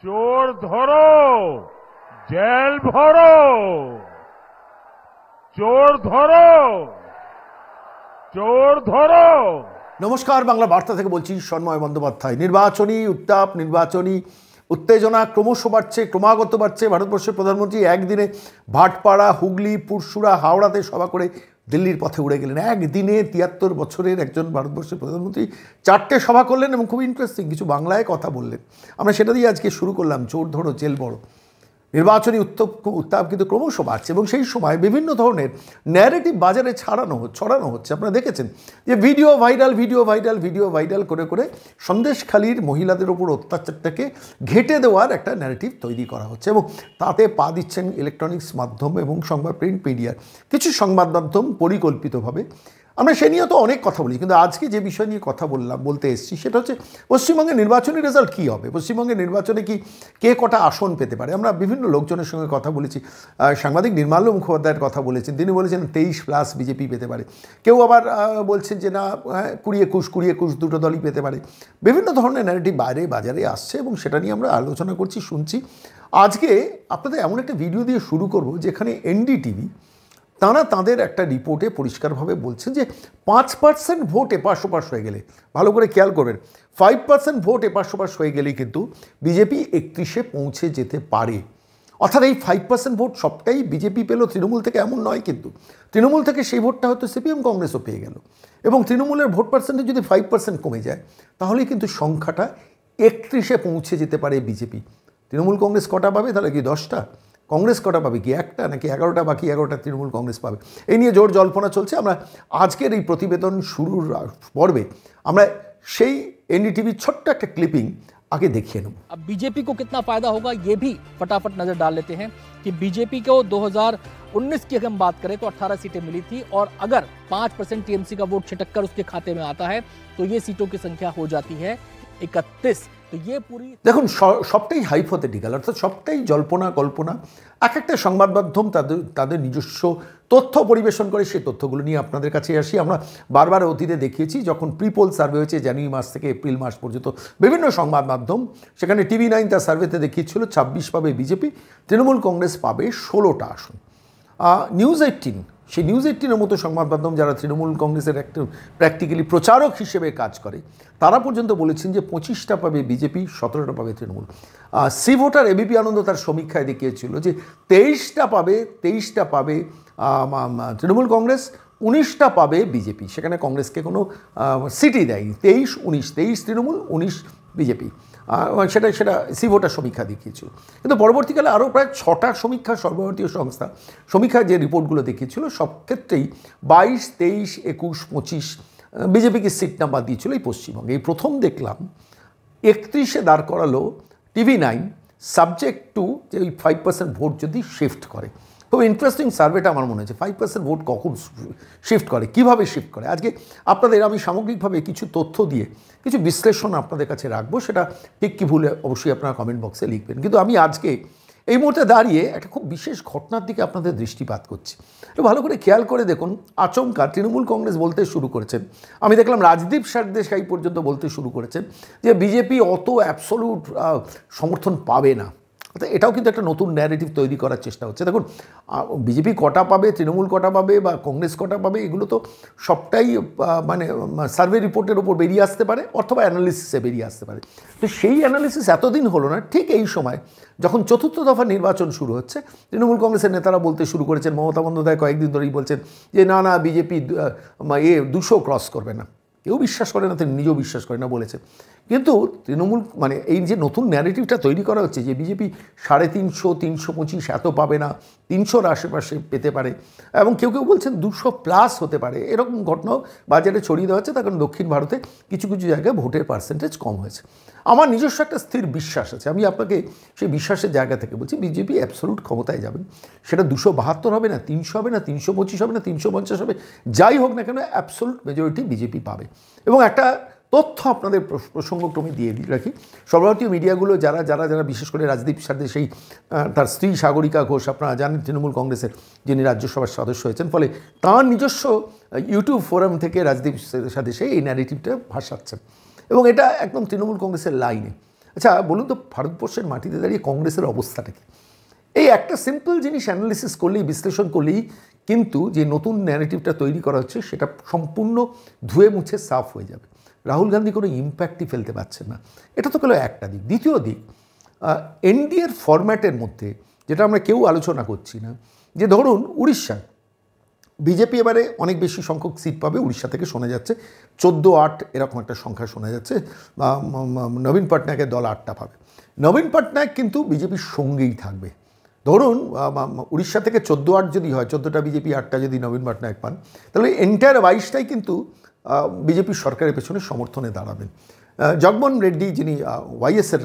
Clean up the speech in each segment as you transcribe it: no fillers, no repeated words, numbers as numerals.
চোর ধরো জেল ভরো, চোর ধরো চোর ধরো। নমস্কার, বাংলা বার্তা থেকে বলছি সন্ময় বন্দ্যোপাধ্যায়। নির্বাচনী উত্তাপ, নির্বাচনী উত্তেজনা ক্রমাগত বাড়ছে। ভারতবর্ষের প্রধানমন্ত্রী একদিনে ভাটপাড়া, হুগলি, পুরসুরা, হাওড়াতে সভা করে দিল্লির পথে উড়ে গেলেন। একদিনে ৭৩ বছরের একজন ভারতবর্ষের প্রধানমন্ত্রী 4টে সভা করলেন এবং খুব ইন্টারেস্টিং কিছু বাংলায় কথা বললেন। আমরা সেটা দিয়ে আজকে শুরু করলাম, চোর ধরো জেল বড়। নির্বাচনী উত্তাপ কিন্তু ক্রমশ বাড়ছে এবং সেই সময় বিভিন্ন ধরনের ন্যারেটিভ বাজারে ছড়ানো হচ্ছে। আপনারা দেখেছেন যে ভিডিও ভাইরাল করে করে সন্দেশখালীর মহিলাদের ওপর অত্যাচারটাকে ঘেঁটে দেওয়ার একটা ন্যারেটিভ তৈরি করা হচ্ছে এবং তাতে পা দিচ্ছেন ইলেকট্রনিক্স মাধ্যম এবং প্রিন্ট মিডিয়ার কিছু সংবাদ মাধ্যম পরিকল্পিতভাবে। আমরা সে নিয়ে তো অনেক কথা বলি, কিন্তু আজকে যে বিষয় নিয়ে কথা বলতে এসেছি সেটা হচ্ছে পশ্চিমবঙ্গের নির্বাচনী রেজাল্ট কী হবে, পশ্চিমবঙ্গের নির্বাচনে কি কে কটা আসন পেতে পারে। আমরা বিভিন্ন লোকজনের সঙ্গে কথা বলেছি। সাংবাদিক নির্মাল্য মুখোপাধ্যায়ের কথা বলেছেন, তিনি বলেছেন 23+ বিজেপি পেতে পারে। কেউ আবার বলছেন যে না 20-21 দুটো দলই পেতে পারে। বিভিন্ন ধরনের ন্যারেটিভ বাজারে আসছে এবং সেটা নিয়ে আমরা আলোচনা করছি, শুনছি। আজকে আপনাদের এমন একটা ভিডিও দিয়ে শুরু করব যেখানে এনডিটিভি তাদের একটা রিপোর্টে পরিষ্কারভাবে বলছেন যে 5% ভোট এপাশ ওপাশ হয়ে গেলে, ভালো করে খেয়াল করবেন, 5% ভোট এপাশ ওপাশ হয়ে গেলেই কিন্তু বিজেপি 31-এ পৌঁছে যেতে পারে। অর্থাৎ এই 5% ভোট সবটাই বিজেপি পেল তৃণমূল থেকে, এমন নয়। কিন্তু তৃণমূল থেকে সেই ভোটটা হয়তো সিপিএম কংগ্রেসও পেয়ে গেল এবং তৃণমূলের ভোট পার্সেন্টেজ যদি 5% কমে যায় তাহলে কিন্তু সংখ্যাটা 31-এ পৌঁছে যেতে পারে বিজেপি। তৃণমূল কংগ্রেস কটা পাবে তাহলে কি 10টা? কংগ্রেস কটা পাবে কি 1টা নাকি 11টা? বাকি 11টা তৃণমূল কংগ্রেস পাবে। এই নিয়ে জোর জল্পনা চলছে। আমরা আজকের এই প্রতিবেদন শুরুর পর্বে আমরা সেই এনডিটিভির ছোট্ট একটা ক্লিপিং आगे देखिए। अब बीजेपी को कितना फायदा होगा ये भी फटाफट नजर डाल लेते हैं कि बीजेपी को 2019 की अगर हम बात करें तो 18 सीटें मिली थी और अगर 5% टीएमसी का वोट छिटक कर उसके खाते में आता है तो ये सीटों की संख्या हो जाती है 31। तो ये पूरी দেখুন সবটাই হাইপোথেটিক্যাল, অর্থাৎ সবটাই জল্পনা কল্পনা। এক একটা সংবাদ মাধ্যম তাদের নিজস্ব তথ্য পরিবেশন করে, সেই তথ্যগুলো নিয়ে আপনাদের কাছে আসি। আমরা বারবার অতীতে দেখিয়েছি, যখন প্রিপোল সার্ভে হয়েছে জানুয়ারি মাস থেকে এপ্রিল মাস পর্যন্ত বিভিন্ন সংবাদ মাধ্যম, সেখানে TV9 তার সার্ভেতে দেখিয়েছিল 26 পাবে বিজেপি, তৃণমূল কংগ্রেস পাবে 16টা আসন। নিউজ 18, সেই নিউজ 18-এর মতো সংবাদ মাধ্যম যারা তৃণমূল কংগ্রেসের একটা প্র্যাকটিক্যালি প্রচারক হিসেবে কাজ করে, তারা পর্যন্ত বলেছেন যে 25টা পাবে বিজেপি, 17টা পাবে তৃণমূল। সি ভোটার এবিপি আনন্দ তার সমীক্ষায় দেখিয়েছিল যে 23টা পাবে তৃণমূল কংগ্রেস, 19টা পাবে বিজেপি। সেখানে কংগ্রেসকে কোনো সিটই দেয়নি। 23 তৃণমূল, 19 বিজেপি। সেটা সি ভোটার সমীক্ষা দেখিয়েছিল। কিন্তু পরবর্তীকালে আরও প্রায় 6টা সমীক্ষা, সর্বভারতীয় সংস্থা সমীক্ষা যে রিপোর্টগুলো দেখিয়েছিল, সব ক্ষেত্রেই 22, 23, 21, 25 বিজেপিকে সিট নাম্বার দিয়েছিল এই পশ্চিমবঙ্গে। এই প্রথম দেখলাম 31-এ দাঁড় করালো TV9, সাবজেক্ট টু যে ওই 5% ভোট যদি শিফট করে। খুব ইন্টারেস্টিং সার্ভেটা আমার মনে হয়েছে। 5% ভোট কখন শিফট করে, কীভাবে শিফট করে, আজকে আপনাদের আমি সামগ্রিকভাবে কিছু তথ্য দিয়ে কিছু বিশ্লেষণ আপনাদের কাছে রাখবো। সেটা ঠিক কি ভুলে অবশ্যই আপনারা কমেন্ট বক্সে লিখবেন। কিন্তু আমি আজকে এই মুহূর্তে দাঁড়িয়ে একটা খুব বিশেষ ঘটনার দিকে আপনাদের দৃষ্টিপাত করছি। একটু ভালো করে খেয়াল করে দেখুন। আচমকা তৃণমূল কংগ্রেস বলতে শুরু করেছেন, আমি দেখলাম রাজদীপ সরদেশাই পর্যন্ত বলতে শুরু করেছেন যে বিজেপি অত অ্যাবসোলুট সমর্থন পাবে না। এটাও কিন্তু একটা নতুন ন্যারেটিভ তৈরি করার চেষ্টা হচ্ছে। দেখুন, বিজেপি কটা পাবে, তৃণমূল কটা পাবে বা কংগ্রেস কটা পাবে, এগুলো তো সবটাই মানে সার্ভে রিপোর্টের ওপর বেরিয়ে আসতে পারে অথবা অ্যানালিসিসে বেরিয়ে আসতে পারে। তো সেই অ্যানালিসিস এতদিন হলো না। ঠিক এই সময় যখন চতুর্থ দফা নির্বাচন শুরু হচ্ছে, তৃণমূল কংগ্রেসের নেতারা বলতে শুরু করেছেন, মমতা বন্দ্যোপাধ্যায় কয়েকদিন ধরেই বলছেন যে না বিজেপি 200 ক্রস করবে না। কেউ বিশ্বাস করে না, তিনি নিজেও বিশ্বাস করে না বলেছেন। কিন্তু তৃণমূল মানে এই যে নতুন ন্যারেটিভটা তৈরি করা হচ্ছে যে বিজেপি 350, 325 এত পাবে না, 300-র আশেপাশে পেতে পারে এবং কেউ বলছেন 200+ হতে পারে, এরকম ঘটনাও বাজারে ছড়িয়ে দেওয়া হচ্ছে। তার কারণ দক্ষিণ ভারতে কিছু জায়গায় ভোটের পার্সেন্টেজ কম হয়েছে। আমার নিজস্ব একটা স্থির বিশ্বাস আছে, আমি আপনাকে সেই বিশ্বাসের জায়গা থেকে বলছি, বিজেপি অ্যাবসোলুট ক্ষমতায় যাবেন। সেটা 272 হবে না, 300 হবে না, 325 হবে না, 350 হবে, যাই হোক না কেন অ্যাবসোলুট মেজরিটি বিজেপি পাবে। এবং একটা তথ্য আপনাদের প্রসঙ্গক্রমে দিয়ে রাখি, সর্বভারতীয় মিডিয়াগুলো যারা বিশেষ করে রাজদীপ সরদেশাই, তার স্ত্রী সাগরিকা ঘোষ, আপনারা জানেন তৃণমূল কংগ্রেসের যিনি রাজ্যসভার সদস্য হয়েছেন, ফলে তাঁর নিজস্ব ইউটিউব ফোরাম থেকে রাজদীপ সরদেশাই এই ন্যারেটিভটা ভাসাচ্ছেন এবং এটা একদম তৃণমূল কংগ্রেসের লাইনে আচ্ছা বলুন তো, ভারতবর্ষের মাটিতে দাঁড়িয়ে কংগ্রেসের অবস্থাটা কি? এই একটা সিম্পল জিনিস অ্যানালিসিস করলেই, বিশ্লেষণ করলেই কিন্তু যে নতুন ন্যারেটিভটা তৈরি করা হচ্ছে সেটা সম্পূর্ণ ধুয়ে মুছে সাফ হয়ে যাবে। রাহুল গান্ধী কোনো ইম্প্যাক্টই ফেলতে পারছেন না। এটা তো গেল একটা দিক। দ্বিতীয় দিক, এনডিএর ফরম্যাটের মধ্যে যেটা আমরা কেউ আলোচনা করছি না, যে ধরুন উড়িষ্যা বিজেপি এবারে অনেক বেশি সংখ্যক সিট পাবে, উড়িষ্যা থেকে শোনা যাচ্ছে 14-8 এরকম একটা সংখ্যা শোনা যাচ্ছে। নবীন পটনায়কের দল 8টা পাবে। নবীন পটনায়ক কিন্তু বিজেপির সঙ্গেই থাকবে। ধরুন উড়িষ্যা থেকে 14-8 যদি হয়, 14টা বিজেপি, 8টা যদি নবীন পটনায়ক পান, তাহলে এন্টায়ার 22টাই কিন্তু বিজেপির সরকারের পেছনে সমর্থনে দাঁড়াবেন। জগমোহন রেড্ডি, যিনি ওয়াইএসের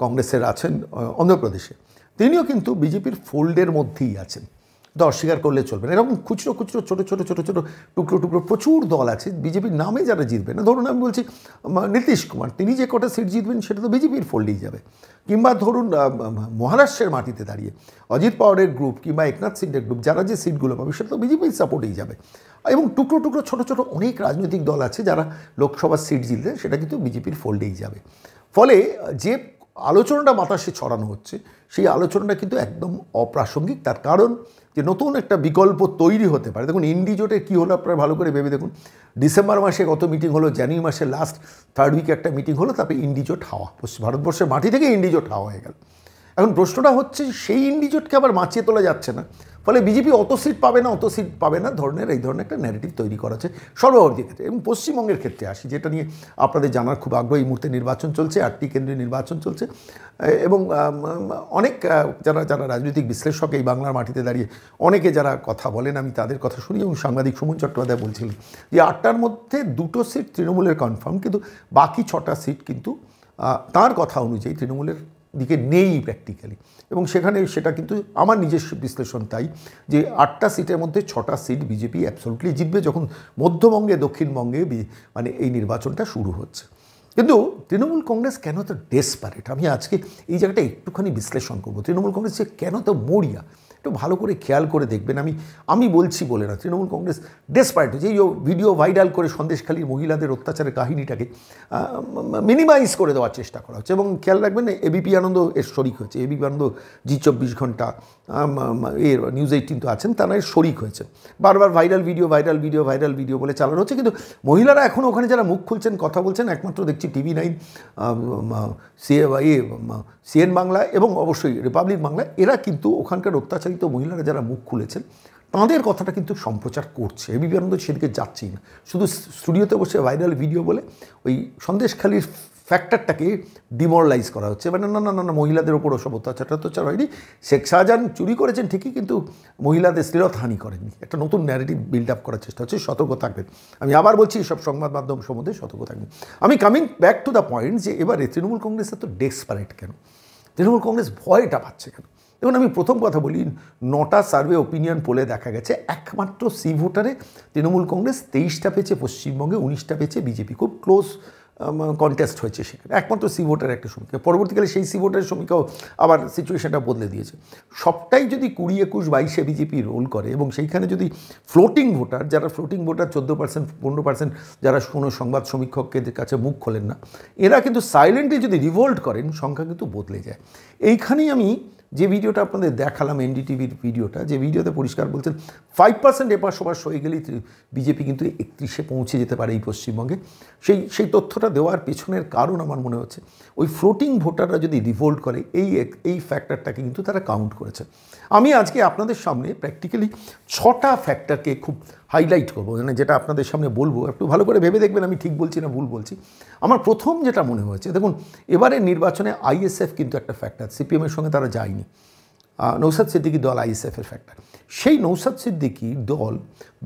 কংগ্রেসের আছেন অন্ধ্রপ্রদেশে, তিনিও কিন্তু বিজেপির ফোল্ডের মধ্যেই আছেন। তো অস্বীকার করলে চলবে না। এরকম খুচরো খুচরো ছোটো ছোটো ছোটো ছোটো টুকরো টুকরো প্রচুর দল আছে বিজেপির নামে যারা জিতবে না। ধরুন আমি বলছি নীতিশ কুমার, তিনি যে কটা সিট জিতবেন সেটা তো বিজেপির ফোল্ডেই যাবে। কিংবা ধরুন মহারাষ্ট্রের মাটিতে দাঁড়িয়ে অজিত পাওয়ারের গ্রুপ কিংবা একনাথ সিন্ডের গ্রুপ যারা যে সিটগুলো পাবে সেটা তো বিজেপির সাপোর্টেই যাবে। এবং টুকরো টুকরো ছোটো ছোটো অনেক রাজনৈতিক দল আছে যারা লোকসভার সিট জিতলে সেটা কিন্তু বিজেপির ফোল্ডেই যাবে। ফলে যে আলোচনাটা বাতাসে ছড়ানো হচ্ছে সেই আলোচনাটা কিন্তু একদম অপ্রাসঙ্গিক। তার কারণ যে নতুন একটা বিকল্প তৈরি হতে পারে। দেখুন ইন্ডি জোটে কী হলো আপনারা ভালো করে ভেবে দেখুন। ডিসেম্বর মাসে গত মিটিং হলো, জানুয়ারি মাসের লাস্ট 3rd উইকে একটা মিটিং হলো, তারপরে ইন্ডি জোট হাওয়া, ভারতবর্ষের মাটি থেকে ইন্ডি জোট হাওয়া হয়ে গেল। এখন প্রশ্নটা হচ্ছে সেই ইন্ডি জোটকে আবার বাঁচিয়ে তোলা যাচ্ছে না, ফলে বিজেপি অত সিট পাবে না ধরনের এই ধরনের একটা ন্যারেটিভ তৈরি করা হচ্ছে সর্বভারতীয় ক্ষেত্রে। এবং পশ্চিমবঙ্গের ক্ষেত্রে আসি, যেটা নিয়ে আপনাদের জানার খুব আগ্রহ। এই মুহূর্তে নির্বাচন চলছে, 8টি কেন্দ্রে নির্বাচন চলছে এবং অনেক যারা রাজনৈতিক বিশ্লেষক এই বাংলার মাটিতে দাঁড়িয়ে অনেকে যারা কথা বলেন, আমি তাদের কথা শুনি। এবং সাংবাদিক সুমন চট্টোপাধ্যায় বলছিলেন যে 8টার মধ্যে 2টো সিট তৃণমূলের কনফার্ম, কিন্তু বাকি 6টা সিট কিন্তু তার কথা অনুযায়ী তৃণমূলের দিকে নেই প্র্যাকটিক্যালি। এবং সেখানে সেটা কিন্তু আমার নিজস্ব বিশ্লেষণ তাই, যে 8টা সিটের মধ্যে 6টা সিট বিজেপি অ্যাবসলিউটলি জিতবে, যখন মধ্যবঙ্গে দক্ষিণবঙ্গে মানে এই নির্বাচনটা শুরু হচ্ছে। কিন্তু তৃণমূল কংগ্রেস কেন তো ডেসপারেট, আমি আজকে এই জায়গাটা একটুখানি বিশ্লেষণ করবো। তৃণমূল কংগ্রেস যে কেন তো মরিয়া, একটু ভালো করে খেয়াল করে দেখবেন। আমি বলছি বলে না, তৃণমূল কংগ্রেস ডেসপারেট হচ্ছে। এই ভিডিও ভাইরাল করে সন্দেশখালীর মহিলাদের অত্যাচারের কাহিনীটাকে মিনিমাইজ করে দেওয়ার চেষ্টা করা হচ্ছে। এবং খেয়াল রাখবেন এবিপি আনন্দ এর শরিক হয়েছে। এবিপি আনন্দ জি24 ঘন্টা এর নিউজ 18 তো আছেন, তারা এর শরিক হয়েছে। বারবার ভাইরাল ভিডিও বলে চালানো হচ্ছে। কিন্তু মহিলারা এখনও ওখানে যারা মুখ খুলছেন, কথা বলছেন, একমাত্র দেখছি TV9, সিএন বাংলা এবং অবশ্যই রিপাবলিক বাংলা, এরা কিন্তু ওখানকার অত্যাচারিত মহিলারা যারা মুখ খুলেছেন তাঁদের কথাটা কিন্তু সম্প্রচার করছে। এবিপি আনন্দ সেদিকে যাচ্ছেই না, শুধু স্টুডিওতে বসে ভাইরাল ভিডিও বলে ওই সন্দেশখালীর ফ্যাক্টরটাকে ডিমোরালাইজ করা হচ্ছে। মানে না মহিলাদের ওপর ওসব অত্যাচার হয়নি, শেখ শাহজাহান চুরি করেছেন ঠিকই, কিন্তু মহিলাদের শ্লীলতাহানি করেননি। একটা নতুন ন্যারেটিভ বিল্ড আপ করার চেষ্টা হচ্ছে। সতর্ক থাকবেন। আমি আবার বলছি, সব সংবাদ মাধ্যম সম্বন্ধে সতর্ক থাকবেন। আমি coming back to the point, যে এবারে তৃণমূল কংগ্রেস এত ডেসপারেট কেন, তৃণমূল কংগ্রেস ভয়টা পাচ্ছে কেন? দেখুন আমি প্রথম কথা বলি, 9টা সার্ভে ওপিনিয়ন পোলে দেখা গেছে একমাত্র সি ভোটারে তৃণমূল কংগ্রেস 23টা পেয়েছে পশ্চিমবঙ্গে, 19টা পেয়েছে বিজেপি। খুব ক্লোজ কন্টেস্ট হয়েছে সেখানে, একমাত্র সি ভোটারের একটা সমীক্ষা। পরবর্তীকালে সেই সি ভোটারের সমীক্ষাও আবার সিচুয়েশনটা বদলে দিয়েছে। সবটাই যদি 20, 21, 22-এ বিজেপি রোল করে এবং সেইখানে যদি ফ্লোটিং ভোটার 14%, 15% যারা কোনো সংবাদ সমীক্ষকের কাছে মুখ খোলেন না, এরা কিন্তু সাইলেন্টলি যদি রিভোল্ট করেন, সংখ্যা কিন্তু বদলে যায়। এইখানেই আমি যে ভিডিওটা আপনাদের দেখালাম, এনডিটিভির ভিডিওটা, যে ভিডিওতে পরিষ্কার বলছেন 5% এপাশ ওপাশ হয়ে গেলেই বিজেপি কিন্তু 31-এ পৌঁছে যেতে পারে এই পশ্চিমবঙ্গে। সেই তথ্যটা দেওয়ার পেছনের কারণ আমার মনে হচ্ছে ওই ফ্লোটিং ভোটাররা যদি রিভোল্ট করে এই ফ্যাক্টরটাকে কিন্তু তারা কাউন্ট করেছে। আমি আজকে আপনাদের সামনে প্র্যাকটিক্যালি 6টা ফ্যাক্টরকে খুব হাইলাইট করবো, মানে যেটা আপনাদের সামনে বলবো, একটু ভালো করে ভেবে দেখবেন আমি ঠিক বলছি না ভুল বলছি। আমার প্রথম যেটা মনে হয়েছে, দেখুন এবারের নির্বাচনে আইএসএফ কিন্তু একটা ফ্যাক্টর, সিপিএমের সঙ্গে তারা যায়নি। নৌসাদ সিদ্দিকীর দল আইএসএফের ফ্যাক্টর। সেই নৌসাদ সিদ্দিকীর দল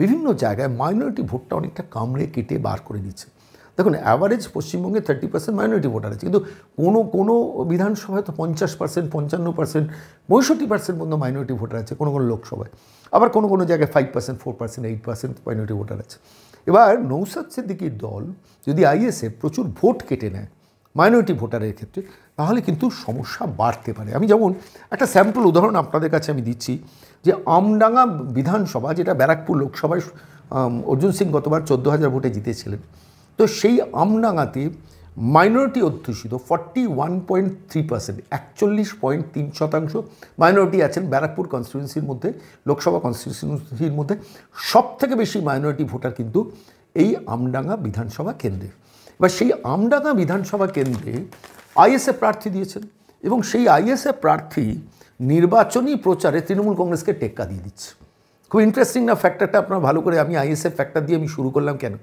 বিভিন্ন জায়গায় মাইনরিটি ভোটটা অনেকটা কামড়ে কেটে বার করে দিচ্ছে। দেখুন অ্যাভারেজ পশ্চিমবঙ্গে 30% মাইনরিটি ভোটার আছে, কিন্তু কোনো বিধানসভায় তো 50%, 55%, 65% পর্যন্ত মাইনরিটি ভোটার আছে কোনো লোকসভায়। আবার কোনো জায়গায় 5%, 4%, 8% মাইনরিটি ভোটার আছে। এবার নৌসাদ সিদ্দিকীর দল যদি আইএসএফ প্রচুর ভোট কেটে নেয় মাইনরিটি ভোটারের ক্ষেত্রে, তাহলে কিন্তু সমস্যা বাড়তে পারে। আমি যেমন একটা স্যাম্পল উদাহরণ আপনাদের কাছে আমি দিচ্ছি, যে আমডাঙ্গা বিধানসভা, যেটা ব্যারাকপুর লোকসভায় অর্জুন সিং গতবার 14,000 ভোটে জিতেছিলেন, তো সেই আমডাঙ্গাতে মাইনরিটি অধ্যুষিত 41.3%, 41.3% মাইনরিটি আছেন ব্যারাকপুর কনস্টিটিউয়েন্সির মধ্যে, লোকসভা কনস্টিটিউয়েন্সির মধ্যে। সব থেকে বেশি মাইনরিটি ভোটার কিন্তু এই আমডাঙ্গা বিধানসভা কেন্দ্রে। এবার সেই আমডাঙ্গা বিধানসভা কেন্দ্রে আইএসএফ প্রার্থী দিয়েছেন, এবং সেই আইএসএফ প্রার্থী নির্বাচনী প্রচারে তৃণমূল কংগ্রেসকে টেক্কা দিয়ে দিচ্ছে। খুব ইন্টারেস্টিং না ফ্যাক্টরটা? আপনারা ভালো করে, আমি আইএসএফ ফ্যাক্টর দিয়ে আমি শুরু করলাম কেন,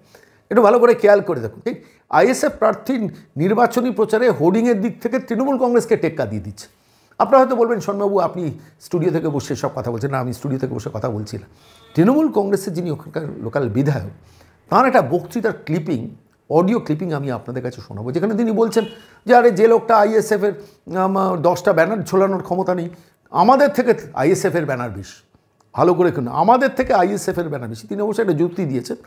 একটু ভালো করে খেয়াল করে দেখুন। ঠিক, আইএসএফ প্রার্থী নির্বাচনী প্রচারে হোর্ডিংয়ের দিক থেকে তৃণমূল কংগ্রেসকে টেক্কা দিয়ে দিচ্ছে। আপনারা হয়তো বলবেন, শোনবাবু আপনি স্টুডিও থেকে বসে সব কথা বলছেন। না, আমি স্টুডিও থেকে বসে কথা বলছি না। তৃণমূল কংগ্রেসের যিনি ওখানকার লোকাল বিধায়ক, তাঁর একটা বক্তৃতার ক্লিপিং, অডিও ক্লিপিং আমি আপনাদের কাছে শোনাবো, যেখানে তিনি বলছেন যে আরে যে লোকটা আইএসএফের 10টা ব্যানার ঝোলানোর ক্ষমতা নেই, আমাদের থেকে আইএসএফের ব্যানার বেশি। ভালো করে শুনুন, আমাদের থেকে আইএসএফের ব্যানার বেশি। তিনি অবশ্যই একটা যুক্তি দিয়েছেন,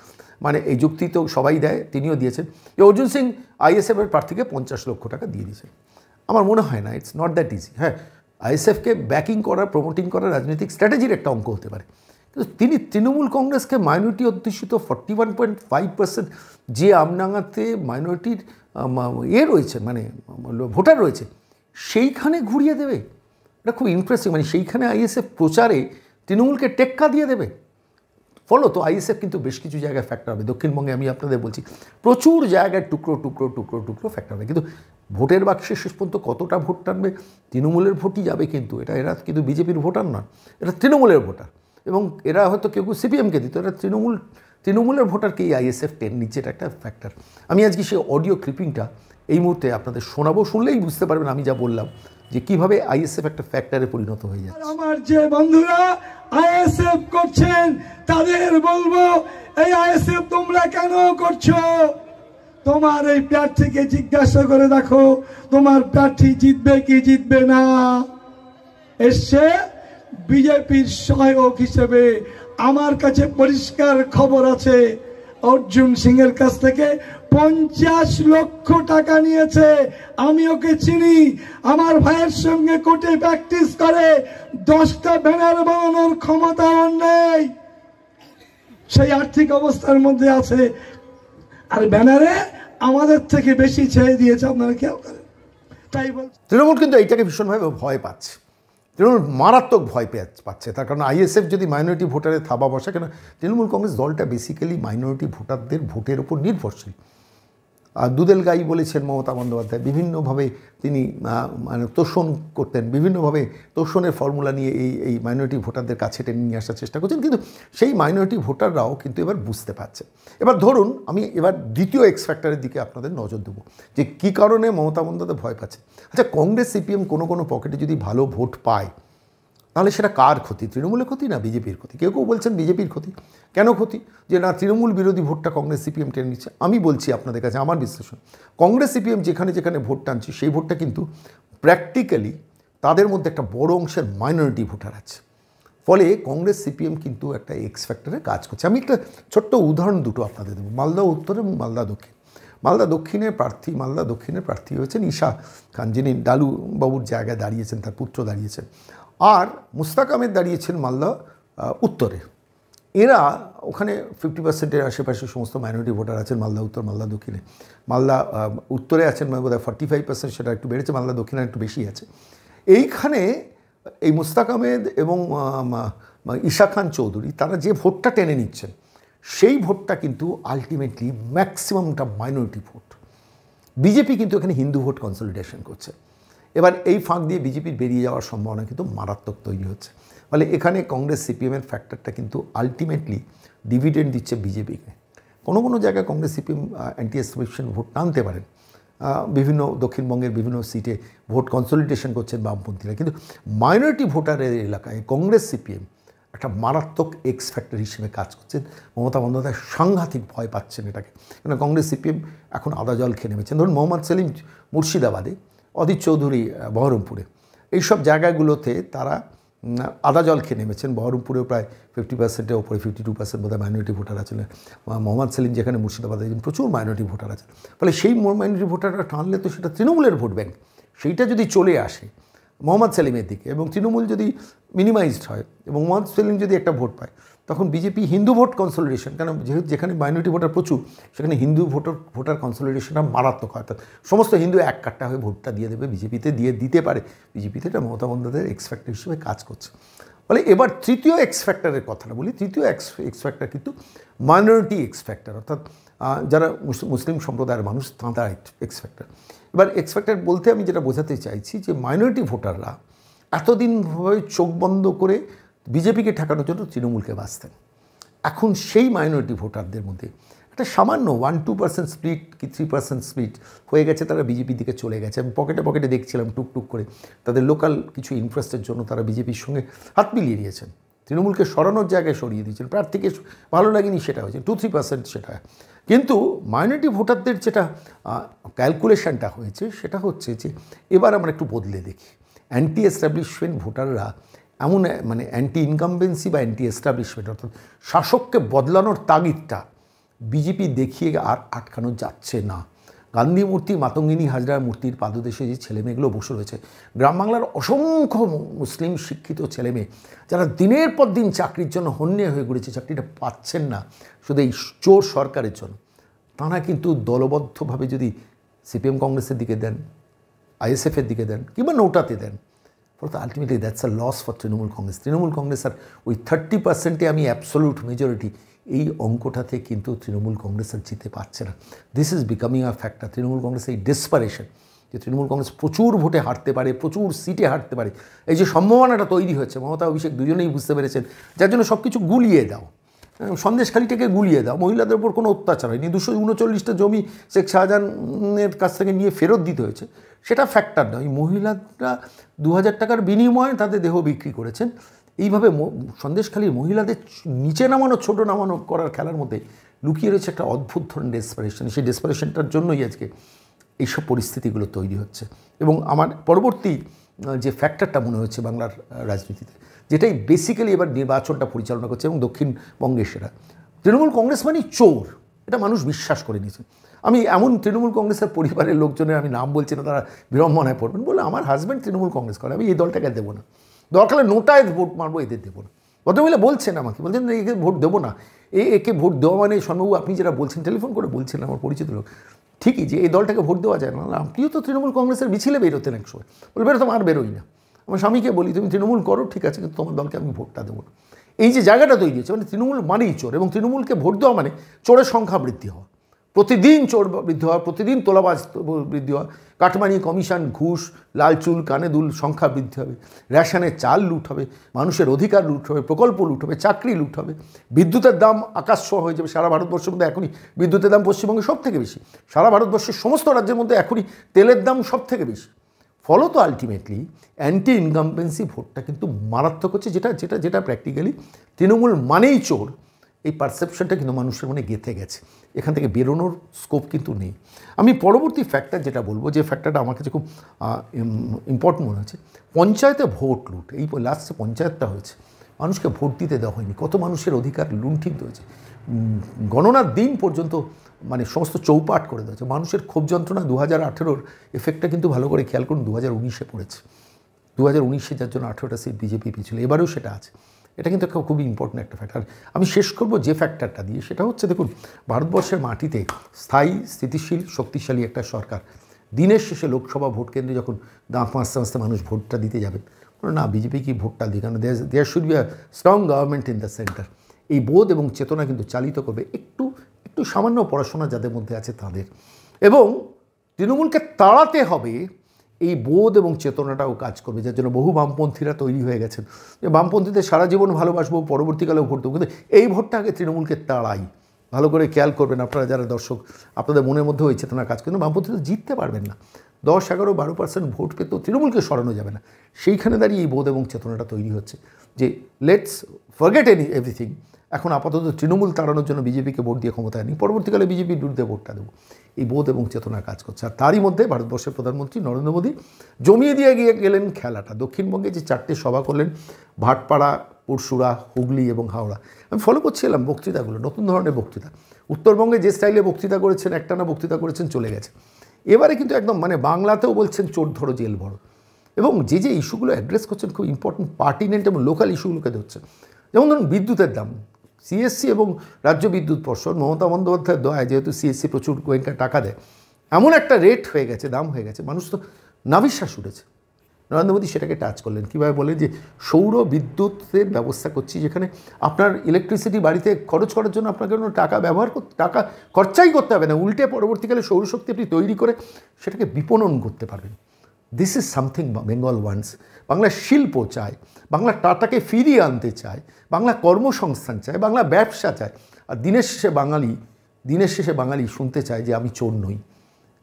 মানে এই যুক্তি তো সবাই দেয়, তিনিও দিয়েছেন যে অর্জুন সিং আইএসএফের প্রার্থীকে 50 লক্ষ টাকা দিয়ে দিয়েছেন। আমার মনে হয় না, ইটস নট দ্যাট ইজি। হ্যাঁ, আইএসএফকে ব্যাকিং করার, প্রমোটিং করার রাজনৈতিক স্ট্র্যাটেজির একটা অঙ্ক হতে পারে, কিন্তু তিনি তৃণমূল কংগ্রেসকে মাইনরিটি অধ্যুষিত 41.5%, যে আমডাঙ্গাতে মাইনরিটির রয়েছে, মানে ভোটার রয়েছে, সেইখানে ঘুরিয়ে দেবে। এটা খুব ইন্টারেস্টিং। মানে সেইখানে আইএসএফ প্রচারে তৃণমূলকে টেক্কা দিয়ে দেবে। ফলত আইএসএফ কিন্তু বেশ কিছু জায়গায় ফ্যাক্টর হবে। দক্ষিণবঙ্গে আমি আপনাদের বলছি, প্রচুর জায়গায় টুকরো টুকরো টুকরো টুকরো ফ্যাক্টর হবে, কিন্তু ভোটের বাক্সে শেষ পর্যন্ত কতটা ভোট টানবে, তৃণমূলের ভোটই যাবে। কিন্তু এরা কিন্তু বিজেপির ভোটার নয়, এটা তৃণমূলের ভোটার। এবং এরা হয়তো কেউ কেউ সিপিএমকে দিত, এটা তৃণমূলের ভোটারকে এই আইএসএফ টেন নিচ্ছে, এটা একটা ফ্যাক্টর। আমি আজকে সেই অডিও ক্লিপিংটা এই মুহূর্তে আপনাদের শোনাবো, শুনলেই বুঝতে পারবেন আমি যা বললাম যে কিভাবে আইএসএফ একটা ফ্যাক্টরে পরিণত হয়ে যাচ্ছে। আমার যে বন্ধুরা আইএসএফ করছেন তাদের বলবো, এই আইএসএফ তোমরা কেন করছো? তোমার এই প্রার্থীকে জিজ্ঞাসা করে দেখো, তোমার প্রার্থী জিতবে কি জিতবে না। এসে বিজেপির সহায়ক হিসেবে আমার কাছে পরিষ্কার খবর আছে, অর্জুন সিং এর কাছ থেকে 50 লক্ষ টাকা নিয়েছে। আমি ওকে চিনি, আমার ভাইয়ের সঙ্গে কোর্টে প্র্যাকটিস করে। 10টা ব্যানার বানানোর ক্ষমতা আমার নেই, সেই আর্থিক অবস্থার মধ্যে আছে। আর ব্যানারে আমাদের থেকে বেশি ছেড়ে দিয়েছে, আপনারা কেউ করেন। তাই বল, তৃণমূল কিন্তু এইটাকে ভীষণভাবে ভয় পাচ্ছে। তৃণমূল মারাত্মক ভয় পাচ্ছে, তার কারণ আইএসএফ যদি মাইনরিটি ভোটারে থাবা বসে, কেন তৃণমূল কংগ্রেস দলটা বেসিক্যালি মাইনরিটি ভোটারদের ভোটের ওপর নির্ভরশীল। দুধেল গাই বলেছেন মমতা বন্দ্যোপাধ্যায়, বিভিন্নভাবে তিনি মানে তোষণ করতেন, বিভিন্নভাবে তোষণের ফর্মুলা নিয়ে এই মাইনরিটি ভোটারদের কাছে টেনে নিয়ে আসার চেষ্টা করছেন। কিন্তু সেই মাইনরিটি ভোটাররাও কিন্তু এবার বুঝতে পারছে। এবার ধরুন, আমি এবার দ্বিতীয় এক্স ফ্যাক্টরের দিকে আপনাদের নজর দেবো, যে কী কারণে মমতা বন্দ্যোপাধ্যায় ভয় পাচ্ছে। আচ্ছা, কংগ্রেস সিপিএম কোনো পকেটে যদি ভালো ভোট পায়, তাহলে সেটা কার ক্ষতি? তৃণমূলের ক্ষতি না বিজেপির ক্ষতি? কেউ কেউ বলছেন বিজেপির ক্ষতি। কেন ক্ষতি? যে না, তৃণমূল বিরোধী ভোটটা কংগ্রেস সিপিএম টেনে নিচ্ছে। আমি বলছি আপনাদের কাছে আমার বিশ্লেষণ, কংগ্রেস সিপিএম যেখানে যেখানে ভোট টানছে, সেই ভোটটা কিন্তু প্র্যাকটিক্যালি তাদের মধ্যে একটা বড় অংশের মাইনরিটি ভোটার আছে। ফলে কংগ্রেস সিপিএম কিন্তু একটা এক্স ফ্যাক্টরে কাজ করছে। আমি একটা ছোট্ট উদাহরণ দুটো আপনাদের দেবো, মালদা উত্তর এবং মালদা দক্ষিণ। মালদা দক্ষিণের প্রার্থী হয়েছেন ঈশা খান, যিনি ডালু বাবুর জায়গায় দাঁড়িয়েছেন, তার পুত্র দাঁড়িয়েছেন। আর মুস্তাক আহমেদ দাঁড়িয়েছেন মালদা উত্তরে। এরা ওখানে 50%-এর আশেপাশে সমস্ত মাইনরিটি ভোটার আছেন মালদা উত্তর, মালদা দক্ষিণে। মালদা উত্তরে আছেন বোধহয় 45%, সেটা একটু বেড়েছে, মালদা দক্ষিণে একটু বেশি আছে। এইখানে এই মুস্তাক আহমেদ এবং ঈশা খান চৌধুরী, তারা যে ভোটটা টেনে নিচ্ছেন, সেই ভোটটা কিন্তু আলটিমেটলি ম্যাক্সিমামটা মাইনরিটি ভোট। বিজেপি কিন্তু এখানে হিন্দু ভোট কনসলিডেশন করছে। এবার এই ফাঁক দিয়ে বিজেপির বেরিয়ে যাওয়ার সম্ভাবনা কিন্তু মারাত্মক তৈরি হচ্ছে। ফলে এখানে কংগ্রেস সিপিএমের ফ্যাক্টরটা কিন্তু আলটিমেটলি ডিভিডেন্ড দিচ্ছে বিজেপিকে। কোনো জায়গায় কংগ্রেস সিপিএম অ্যান্টি এসটিমেশন ভোট টানতে পারেন, বিভিন্ন দক্ষিণবঙ্গের বিভিন্ন সিটে ভোট কনসলিডেশন করছেন বামপন্থীরা, কিন্তু মাইনরিটি ভোটারের এলাকায় কংগ্রেস সিপিএম একটা মারাত্মক এক্স ফ্যাক্টর হিসেবে কাজ করছেন। মমতা বন্দ্যোপাধ্যায় সাংঘাতিক ভয় পাচ্ছেন এটাকে, কেন কংগ্রেস সিপিএম এখন আদা জল খেয়ে নেমেছেন। ধরুন মোহাম্মদ সেলিম মুর্শিদাবাদে, অধীর চৌধুরী বহরমপুরে, এইসব জায়গাগুলোতে তারা আদা জল খেয়ে নেমেছেন। বহরমপুরেও প্রায় 50%-এর ওপরে, 52% বোধহয় মাইনরিটি ভোটার আছেন। মোহাম্মদ সেলিম যেখানে মুর্শিদাবাদে প্রচুর মাইনরিটি ভোটার আছে। ফলে সেই মাইনরিটি ভোটাররা টানলে তো সেটা তৃণমূলের ভোট ব্যাংক, সেইটা যদি চলে আসে মোহাম্মদ সেলিমের দিকে এবং তৃণমূল যদি মিনিমাইজড হয় এবং মোহাম্মদ সেলিম যদি একটা ভোট পায়, তখন বিজেপি হিন্দু ভোট কনসলিডেশন, কারণ যেহেতু যেখানে মাইনরিটি ভোটার প্রচুর সেখানে হিন্দু ভোটার কনসলিডেশনটা মারাত্মক হয়, অর্থাৎ সমস্ত হিন্দু এক কাট্টা হয়ে ভোটটা দিয়ে দেবে বিজেপিতে, দিতে পারে বিজেপিতে। এটা মমতা বন্দ্যোপাধ্যায়ের এক্স ফ্যাক্টর হিসেবে কাজ করছে। ফলে এবার তৃতীয় এক্স ফ্যাক্টরের কথাটা বলি। তৃতীয় এক্স ফ্যাক্টর কিন্তু মাইনরিটি এক্স ফ্যাক্টর, অর্থাৎ যারা মুসলিম সম্প্রদায়ের মানুষ তাঁরা এক্স ফ্যাক্টর। এবার এক্স ফ্যাক্টর বলতে আমি যেটা বোঝাতে চাইছি যে মাইনরিটি ভোটাররা এতদিনভাবে চোখ বন্ধ করে বিজেপিকে ঠেকানোর জন্য তৃণমূলকে বাঁচতেন। এখন সেই মাইনরিটি ভোটারদের মধ্যে একটা সামান্য 1-2% স্প্লিট কি 3% স্প্লিট হয়ে গেছে, তারা বিজেপির দিকে চলে গেছে। আমি পকেটে দেখছিলাম টুকটুক করে তাদের লোকাল কিছু ইন্টারেস্টের জন্য তারা বিজেপির সঙ্গে হাত মিলিয়ে দিয়েছেন, তৃণমূলকে সরানোর জায়গায় সরিয়ে দিয়েছেন। প্রার্থীকে ভালো লাগেনি সেটা হয়েছে 2-3% সেটা। কিন্তু মাইনরিটি ভোটারদের যেটা ক্যালকুলেশনটা হয়েছে সেটা হচ্ছে যে এবার আমরা একটু বদলে দেখি। অ্যান্টি এস্টাবলিশমেন্ট ভোটাররা এমন মানে অ্যান্টি ইনকামবেন্সি বা অ্যান্টি এস্টাবলিশমেন্ট অর্থাৎ শাসককে বদলানোর তাগিদটা বিজেপি দেখিয়ে আর আটকানো যাচ্ছে না। গান্ধী মূর্তি, মাতঙ্গিনী হাজরার মূর্তির পাদদেশে যে ছেলেমেয়েগুলো বসে রয়েছে, গ্রাম বাংলার অসংখ্য মুসলিম শিক্ষিত ছেলেমেয়ে যারা দিনের পর দিন চাকরির জন্য হন্যে হয়ে ঘুরেছে, চাকরিটা পাচ্ছেন না শুধু এই চোর সরকারের জন্য, তারা কিন্তু দলবদ্ধভাবে যদি সিপিএম কংগ্রেসের দিকে দেন, আইএসএফের দিকে দেন কিংবা নোটাতে দেন, ফলে ultimately that's a loss for Trinamool Congress. Trinamool Congress আর ওই 30%-এ আমি অ্যাবসোলিউট মেজরিটি এই অঙ্কটাতে কিন্তু তৃণমূল কংগ্রেস আর জিতে পারছে না। This is becoming a factor. Trinamool Congress এই ডেসপারেশন যে তৃণমূল কংগ্রেস প্রচুর ভোটে হারতে পারে, প্রচুর সিটে হারতে পারে, এই যে সম্ভাবনাটা তৈরি হচ্ছে, মমতা অভিষেক দুজনেই বুঝতে পেরেছেন, যার জন্য সব কিছু গুলিয়ে দাও, সন্দেশখালিটাকে গুলিয়ে দাও, মহিলাদের উপর কোনো অত্যাচার হয়নি, 239টা জমি শেখ শাহজাহানের কাছ থেকে নিয়ে ফেরত দিতে হয়েছে, সেটা ফ্যাক্টর নয়। মহিলারা 2000 টাকার বিনিময়ে তাদের দেহ বিক্রি করেছেন। এইভাবে সন্দেশখালীর মহিলাদের নিচে নামানো, ছোট নামানো করার খেলার মধ্যে লুকিয়ে রয়েছে একটা অদ্ভুত ধরনের ডেসপারেশন। সেই ডেসপারেশনটার জন্যই আজকে এইসব পরিস্থিতিগুলো তৈরি হচ্ছে। এবং আমার পরবর্তী যে ফ্যাক্টরটা মনে হচ্ছে বাংলার রাজনীতিতে, যেটাই বেসিক্যালি এবার নির্বাচনটা পরিচালনা করছে এবং দক্ষিণবঙ্গে সেটা তৃণমূল কংগ্রেস মানেই চোর, এটা মানুষ বিশ্বাস করে নিয়েছে। আমি এমন তৃণমূল কংগ্রেসের পরিবারের লোকজনের আমি নাম বলছি না, তারা বিড়ম্বনায় পড়বেন, বলে আমার হাজব্যান্ড তৃণমূল কংগ্রেস করে, আমি এই দলটাকে দেবো না, দরকার হলে নোটায় ভোট মারবো, এদের দেবো না। ভদ্রমহিলা বলছেন আমাকে, বলছেন একে ভোট দেবো না, একে ভোট দেওয়া মানে শর্মাবু আপনি যেটা বলছেন, টেলিফোন করে বলছেন আমার পরিচিত লোক, ঠিকই যে এই দলটাকে ভোট দেওয়া যায় না, আপনিও তো তৃণমূল কংগ্রেসের মিছিলে বেরোতেন এক সময়, বলে বেরোতাম, আর বেরোই না। আমার স্বামীকে বলি তুমি তৃণমূল করো ঠিক আছে, কিন্তু তোমার দলকে আমি ভোটটা দেবো না। এই যে জায়গাটা তৈরি হয়েছে, মানে তৃণমূল মানেই চোর, এবং তৃণমূলকে ভোট দেওয়া মানে চোরের সংখ্যা বৃদ্ধি হওয়া, প্রতিদিন চোর বৃদ্ধি হওয়া, প্রতিদিন তোলাবাজ বৃদ্ধি হওয়া, কাটমানি, কমিশন, ঘুষ, লাল চুল, কানে দুল সংখ্যা বৃদ্ধি হবে, রেশনের চাল লুট হবে, মানুষের অধিকার লুট হবে, প্রকল্প লুট হবে, চাকরি লুট হবে, বিদ্যুতের দাম আকাশ ছোঁয়া হয়ে যাবে। সারা ভারতবর্ষের মধ্যে এখনই বিদ্যুতের দাম পশ্চিমবঙ্গে সব থেকে বেশি, সারা ভারতবর্ষের সমস্ত রাজ্যের মধ্যে এখনই তেলের দাম সব থেকে বেশি। ফলত আলটিমেটলি অ্যান্টি ইনকামপেন্সি ভোটটা কিন্তু মারাত্মক হচ্ছে, যেটা প্র্যাকটিক্যালি তৃণমূল মানেই চোর, এই পারসেপশনটা কিন্তু মানুষের মনে গেঁথে গেছে, এখান থেকে বেরোনোর স্কোপ কিন্তু নেই। আমি পরবর্তী ফ্যাক্টর যেটা বলবো, যে ফ্যাক্টরটা আমার কাছে খুব ইম্পর্টেন্ট মনে হচ্ছে, পঞ্চায়েতে ভোট লুট। এই লাস্টে পঞ্চায়েতটা হয়েছে, মানুষকে ভোট দিতে দেওয়া হয়নি, কত মানুষের অধিকার লুণ্ঠিত হয়েছে, গণনার দিন পর্যন্ত মানে সমস্ত চৌপাট করে দেওয়া হয়েছে। মানুষের ক্ষোভ যন্ত্রণা 2018-র এফেক্টটা কিন্তু ভালো করে খেয়াল করুন 2019-এ পড়েছে। 2019-এ যার জন্য 18টা সিট বিজেপি পেয়েছিল, এবারেও সেটা আছে। এটা কিন্তু একটা খুবই ইম্পর্টেন্ট একটা ফ্যাক্টর। আমি শেষ করব যে ফ্যাক্টরটা দিয়ে, সেটা হচ্ছে দেখুন, ভারতবর্ষের মাটিতে স্থায়ী, স্থিতিশীল, শক্তিশালী একটা সরকার, দিনের শেষে লোকসভা ভোট কেন্দ্রে যখন দাঁত মাসতে মাসতে মানুষ ভোটটা দিতে যাবেন, না বিজেপি কি ভোটটা দিই, কারণ there should be a strong government in the centre. এই বোধ এবং চেতনা কিন্তু চালিত করবে একটু সামান্য পড়াশোনা যাদের মধ্যে আছে তাদের, এবং তৃণমূলকে তাড়াতে হবে এই বোধ এবং চেতনাটাও কাজ করবে, যার জন্য বহু বামপন্থীরা তৈরি হয়ে গেছেন যে বামপন্থীদের সারা জীবন ভালোবাসবো, পরবর্তীকালেও ভোট দেবো, কিন্তু এই ভোটটা আগে তৃণমূলকে তাড়াই। ভালো করে খেয়াল করবেন আপনারা যারা দর্শক, আপনাদের মনের মধ্যেও এই চেতনা কাজ করবে। বামপন্থীরা জিততে পারবেন না, 10-11-12% ভোট পেতেও তৃণমূলকে সরানো যাবে না। সেইখানে দাঁড়িয়ে এই বোধ এবং চেতনাটা তৈরি হচ্ছে যে লেটস ফরগেট এভরিথিং, এখন আপাতত তৃণমূল তাড়ানোর জন্য বিজেপিকে ভোট দিয়ে ক্ষমতায় নেই, পরবর্তীকালে বিজেপির বিরুদ্ধে ভোটটা দেবো, এই বোধ এবং চেতনা কাজ করছে। আর তারই মধ্যে ভারতবর্ষের প্রধানমন্ত্রী নরেন্দ্র মোদী জমিয়ে দিয়ে গেলেন খেলাটা। দক্ষিণবঙ্গে যে 4টে সভা করলেন, ভাটপাড়া, পরশুরা, হুগলি এবং হাওড়া, আমি ফলো করছিলাম বক্তৃতাগুলো, নতুন ধরনের বক্তৃতা। উত্তরবঙ্গে যে স্টাইলে বক্তৃতা করেছেন, একটানা বক্তৃতা করেছেন, চলে গেছে। এবারে কিন্তু একদম মানে বাংলাতেও বলছেন চোর ধরো জেল ভরো, এবং যে ইস্যুগুলো অ্যাড্রেস করছেন খুব ইম্পর্টেন্ট, পার্টিনেন্ট এবং লোকাল ইস্যুগুলোকে ধরছেন। যেমন ধরুন বিদ্যুতের দাম, সিএসসি এবং রাজ্য বিদ্যুৎ পর্ষদ মমতা বন্দ্যোপাধ্যায়ের দয়ায় যেহেতু সিএসসি প্রচুর গোয়েঙ্কা টাকা দেয়, এমন একটা রেট হয়ে গেছে, দাম হয়ে গেছে, মানুষ তো নাভিশ্বাস উঠেছে। নরেন্দ্র মোদী সেটাকে টাচ করলেন। কীভাবে বলেন যে সৌর বিদ্যুতের ব্যবস্থা করছি, যেখানে আপনার ইলেকট্রিসিটি বাড়িতে খরচ করার জন্য আপনাকে কোনো টাকা খরচাই করতে হবে না, উল্টে পরবর্তীকালে সৌরশক্তি আপনি তৈরি করে সেটাকে বিপণন করতে পারবেন। This is something Bengal wants. Bangla শিল্প চায়, বাংলা টাটাকে ফিরিয়ে আনতে চায়, বাংলা কর্মসংস্থান চায়, বাংলা ব্যবসা চায়। আর দিনের শেষে বাঙালি শুনতে চায় যে আমি চোর নই।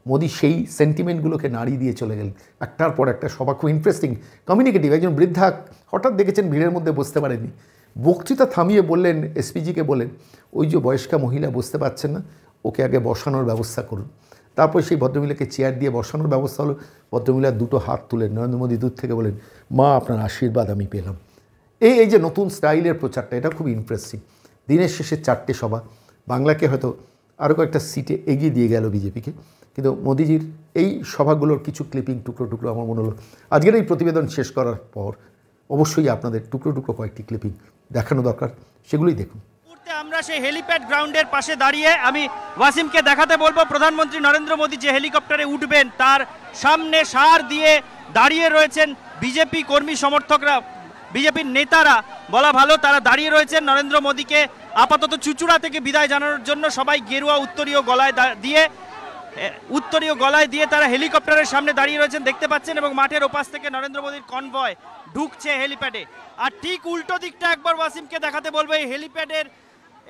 মোদি সেই সেন্টিমেন্টগুলোকে নাড়িয়ে দিয়ে চলে গেলেন একটার পর একটা। সভা খুব ইন্টারেস্টিং, কমিউনিকেটিভ। একজন বৃদ্ধা হঠাৎ দেখেছেন ভিড়ের মধ্যে বসতে পারেননি, বক্তৃতা থামিয়ে বললেন, এসপিজিকে বলেন, ওই যে বয়স্কা মহিলা বসতে পারছেন না, ওকে আগে বসানোর ব্যবস্থা করুন। তারপর সেই ভদ্রমহিলাকে চেয়ার দিয়ে বসানোর ব্যবস্থা হলো। ভদ্রমহিলার দুটো হাত তুলেন, নরেন্দ্র মোদী দূর থেকে বলেন, মা আপনার আশীর্বাদ আমি পেলাম। এই যে নতুন স্টাইলের প্রচারটা, এটা খুব ইন্টারেস্টিং। দিনের শেষে 4টে সভা, বাংলাকে হয়তো আরও কয়েকটা সিটে এগিয়ে দিয়ে গেল বিজেপিকে। কিন্তু মোদিজির এই সভাগুলোর কিছু ক্লিপিং টুকরো আমার মনে হলো আজকের এই প্রতিবেদন শেষ করার পর অবশ্যই আপনাদের টুকরো কয়েকটি ক্লিপিং দেখানো দরকার, সেগুলোই দেখুন। আমরা সেই হেলিপ্যাড গ্রাউন্ডের পাশে দাঁড়িয়ে আমি ওয়াসিমকে দেখাতে বলবো প্রধানমন্ত্রী নরেন্দ্র মোদী যে হেলিকপ্টারে উঠবেন তার সামনে সার দিয়ে দাঁড়িয়ে রয়েছেন বিজেপি কর্মী সমর্থকরা, বিজেপির নেতারা বলা ভালো, তারা দাঁড়িয়ে রয়েছেন নরেন্দ্র মোদীকে আপাতত চুচুড়া থেকে বিদায় জানানোর জন্য। সবাই গেরুয়া উত্তরীয় গলায় দিয়ে তারা হেলিকপ্টারের সামনে দাঁড়িয়ে রয়েছেন দেখতে পাচ্ছেন, এবং মাঠের ওপাশ থেকে নরেন্দ্র মোদীর কনভয় ঢুকছে হেলিপ্যাডে। আর ঠিক উল্টো দিকটা একবার ওয়াসিমকে দেখাতে বলবো, এই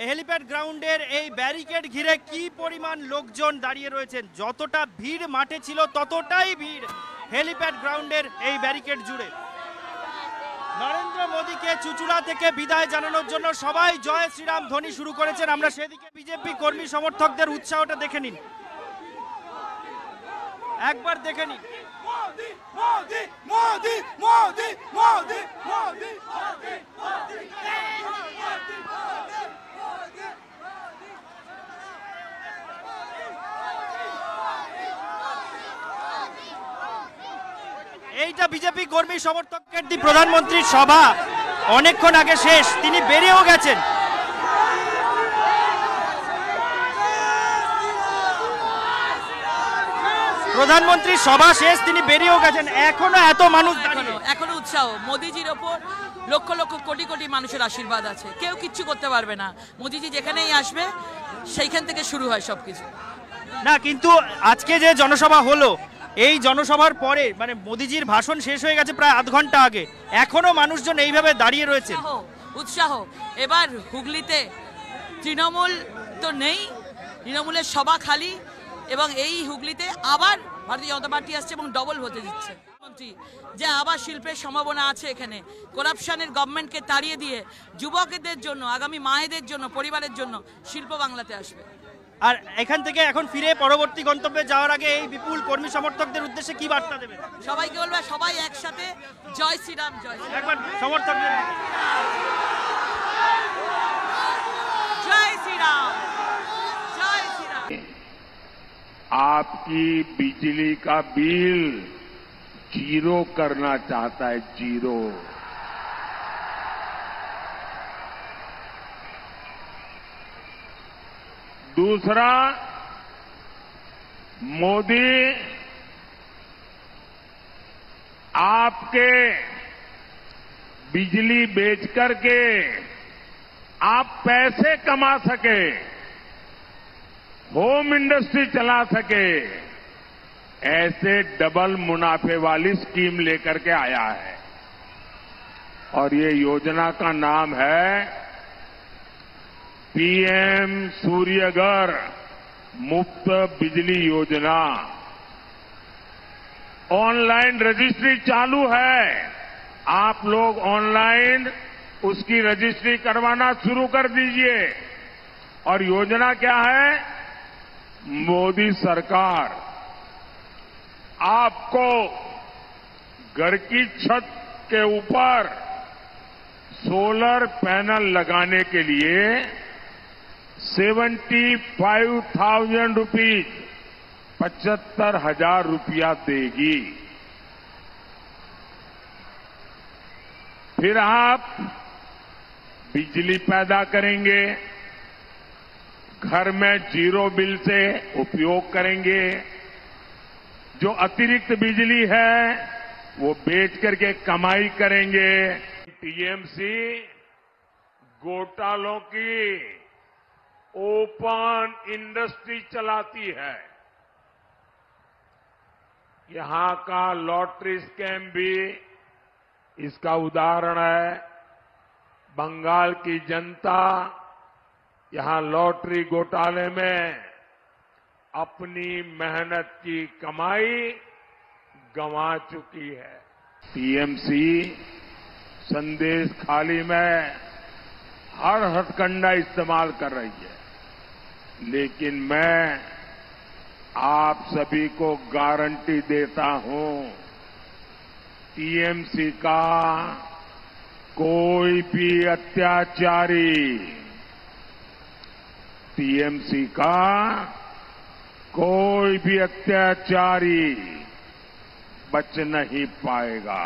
হেলিপ্যাড গ্রাউন্ডের এই ব্যারিকেড ঘিরে কি পরিমাণ লোকজন দাঁড়িয়ে রয়েছেন। যতটা ভিড় মাঠে ছিল ততটাই ভিড় হেলিপ্যাড গ্রাউন্ডের এই ব্যারিকেড জুড়ে। নরেন্দ্র মোদীকে চুচুড়া থেকে বিদায় জানানোর জন্য সবাই জয় শ্রীরাম ধ্বনি শুরু করেছেন। আমরা সেদিকে বিজেপি কর্মী সমর্থকদের উৎসাহটা দেখে নিন, একবার দেখে নিন। মোদি মোদি মোদি মোদি মোদি মোদি মোদি এইটা বিজেপি কর্মী সমর্থকের প্রধানমন্ত্রীর সভা অনেকক্ষণ আগে শেষ, তিনি বেরিয়েও গেছেন। প্রধানমন্ত্রীর সভা শেষ, তিনি বেরিয়েও গেছেন। এখনো এত মানুষ, এখনো উৎসাহ। মোদিজির ওপর লক্ষ লক্ষ কোটি কোটি মানুষের আশীর্বাদ আছে, কেউ কিচ্ছু করতে পারবে না। মোদিজি যেখানেই আসবে সেইখান থেকে শুরু হয় সবকিছু। না, কিন্তু আজকে যে জনসভা হলো, এই জনসভার পরে মানে মোদিজির ভাষণ শেষ হয়ে গেছে প্রায় আধ ঘন্টা আগে, এখনো মানুষজন এইভাবে দাঁড়িয়ে রয়েছে। উৎসাহ। এবার হুগলিতে তৃণমূল তো নেই, তৃণমূলের সভা খালি, এবং এই হুগলিতে আবার ভারতীয় জনতা পার্টি আসছে এবং ডবল হতে দিচ্ছে। যে আবার শিল্পের সম্ভাবনা আছে এখানে, করাপশনের গভর্নমেন্টকে তাড়িয়ে দিয়ে যুবকদের জন্য, আগামী মায়েদের জন্য, পরিবারের জন্য শিল্প বাংলাতে আসবে। আর এখান থেকে এখন ফিরে পরবর্তী গন্তব্যে যাওয়ার আগে এই বিপুল কর্মী সমর্থকদের উদ্দেশ্যে কি বার্তা দেবে? সবাইকে বলবে সবাই একসাথে জয় শ্রীরাম, জয় শ্রীরাম। একবার সমর্থকদের জয় শ্রীরাম, জয় শ্রীরাম। आपकी बिजली का बिल जीरो करना चाहता है, जीरो। दूसरा, मोदी आपके बिजली बेच करके आप पैसे कमा सके, होम इंडस्ट्री चला सके, ऐसे डबल मुनाफे वाली स्कीम लेकर के आया है। और ये योजना का नाम है पीएम सूर्यघर मुफ्त बिजली योजना। ऑनलाइन रजिस्ट्री चालू है, आप लोग ऑनलाइन उसकी रजिस्ट्री करवाना शुरू कर दीजिए। और योजना क्या है? मोदी सरकार आपको घर की छत के ऊपर सोलर पैनल लगाने के लिए 75,000 रुपीज, 75,000 रुपया देगी। फिर आप बिजली पैदा करेंगे, घर में जीरो बिल से उपयोग करेंगे, जो अतिरिक्त बिजली है वो बेच करके कमाई करेंगे। टीएमसी घोटालों की ओपन इंडस्ट्री चलाती है। यहां का लॉटरी स्कैम भी इसका उदाहरण है। बंगाल की जनता यहां लॉटरी घोटाले में अपनी मेहनत की कमाई गंवा चुकी है। टीएमसी संदेश खाली में हर हथकंडा इस्तेमाल कर रही है, लेकिन मैं आप सभी को गारंटी देता हूं, टीएमसी का कोई भी अत्याचारी, टीएमसी का कोई भी अत्याचारी बच नहीं पाएगा।